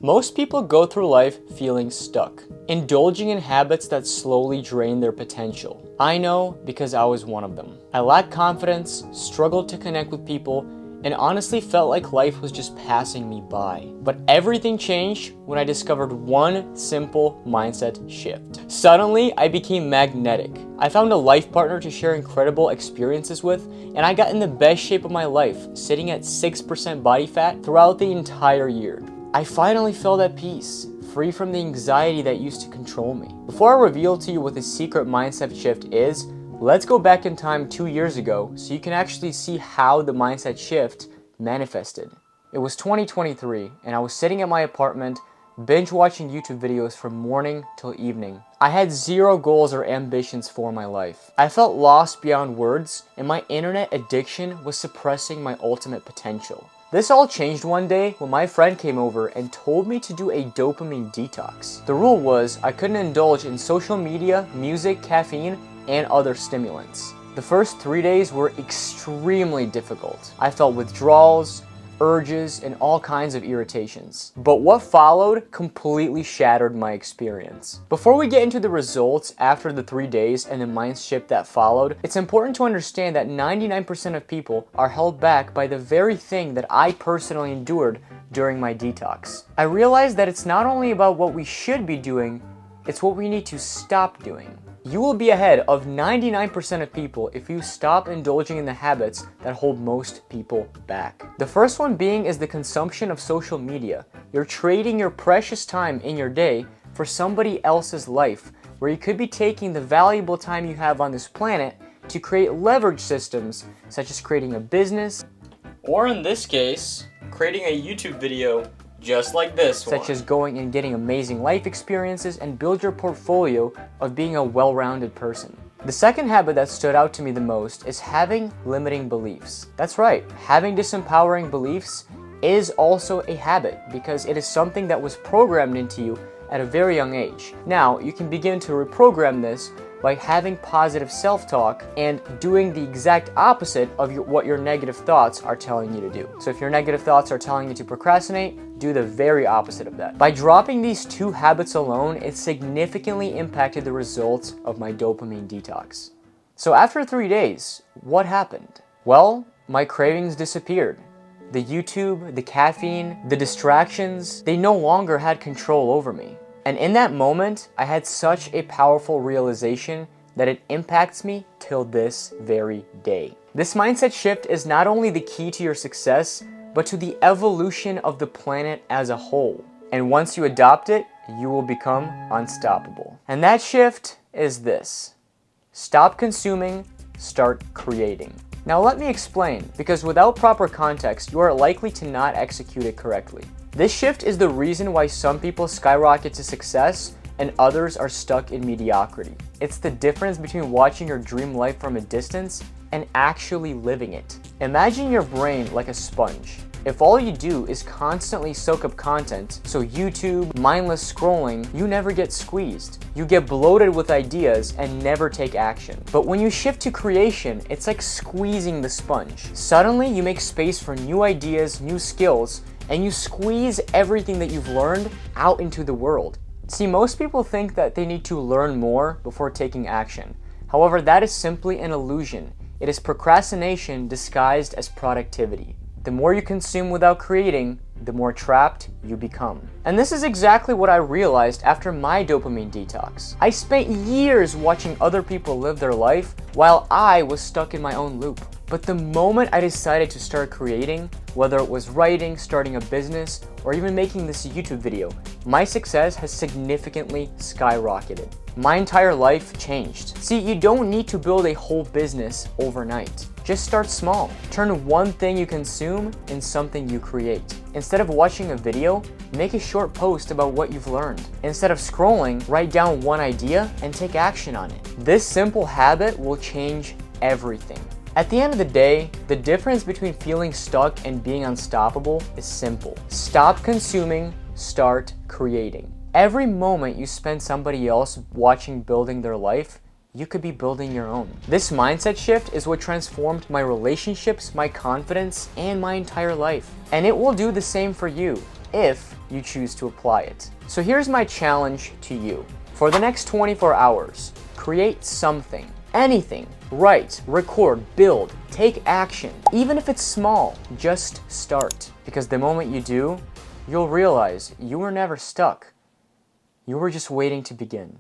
Most people go through life feeling stuck, indulging in habits that slowly drain their potential. I know because I was one of them. I lacked confidence, struggled to connect with people, and honestly felt like life was just passing me by. But everything changed when I discovered one simple mindset shift. Suddenly, I became magnetic. I found a life partner to share incredible experiences with, and I got in the best shape of my life, sitting at 6% body fat throughout the entire year. I finally felt at peace, free from the anxiety that used to control me. Before I reveal to you what the secret mindset shift is, let's go back in time 2 years ago so you can actually see how the mindset shift manifested. It was 2023 and I was sitting at my apartment binge watching YouTube videos from morning till evening. I had zero goals or ambitions for my life. I felt lost beyond words and my internet addiction was suppressing my ultimate potential. This all changed one day when my friend came over and told me to do a dopamine detox. The rule was I couldn't indulge in social media, music, caffeine, and other stimulants. The first 3 days were extremely difficult. I felt withdrawals, urges, and all kinds of irritations. But what followed completely shattered my experience. Before we get into the results after the 3 days and the mind shift that followed, it's important to understand that 99% of people are held back by the very thing that I personally endured during my detox. I realized that it's not only about what we should be doing, it's what we need to stop doing. You will be ahead of 99% of people if you stop indulging in the habits that hold most people back. The first one being is the consumption of social media. You're trading your precious time in your day for somebody else's life, where you could be taking the valuable time you have on this planet to create leverage systems, such as creating a business, or in this case, creating a YouTube video just like this one. Such as going and getting amazing life experiences and build your portfolio of being a well-rounded person. The second habit that stood out to me the most is having limiting beliefs. That's right, having disempowering beliefs is also a habit because it is something that was programmed into you at a very young age. Now, you can begin to reprogram this by having positive self-talk and doing the exact opposite of what your negative thoughts are telling you to do. So if your negative thoughts are telling you to procrastinate, do the very opposite of that. By dropping these two habits alone, it significantly impacted the results of my dopamine detox. So after 3 days, what happened? Well, my cravings disappeared. The YouTube, the caffeine, the distractions, they no longer had control over me. And in that moment, I had such a powerful realization that it impacts me till this very day. This mindset shift is not only the key to your success, but to the evolution of the planet as a whole. And once you adopt it, you will become unstoppable. And that shift is this: stop consuming, start creating. Now let me explain, because without proper context, you are likely to not execute it correctly. This shift is the reason why some people skyrocket to success and others are stuck in mediocrity. It's the difference between watching your dream life from a distance and actually living it. Imagine your brain like a sponge. If all you do is constantly soak up content, so YouTube, mindless scrolling, you never get squeezed. You get bloated with ideas and never take action. But when you shift to creation, it's like squeezing the sponge. Suddenly, you make space for new ideas, new skills, and you squeeze everything that you've learned out into the world. See, most people think that they need to learn more before taking action. However, that is simply an illusion. It is procrastination disguised as productivity. The more you consume without creating, the more trapped you become. And this is exactly what I realized after my dopamine detox. I spent years watching other people live their life while I was stuck in my own loop. But the moment I decided to start creating, whether it was writing, starting a business, or even making this YouTube video, my success has significantly skyrocketed. My entire life changed. See, you don't need to build a whole business overnight. Just start small. Turn one thing you consume in something you create. Instead of watching a video, make a short post about what you've learned. Instead of scrolling, write down one idea and take action on it. This simple habit will change everything. At the end of the day, the difference between feeling stuck and being unstoppable is simple. Stop consuming, start creating. Every moment you spend somebody else watching building their life, you could be building your own. This mindset shift is what transformed my relationships, my confidence, and my entire life. And it will do the same for you. if you choose to apply it. So here's my challenge to you. For the next 24 hours, create something, anything. Write, record, build, take action. Even if it's small, just start. Because the moment you do, you'll realize you were never stuck. You were just waiting to begin.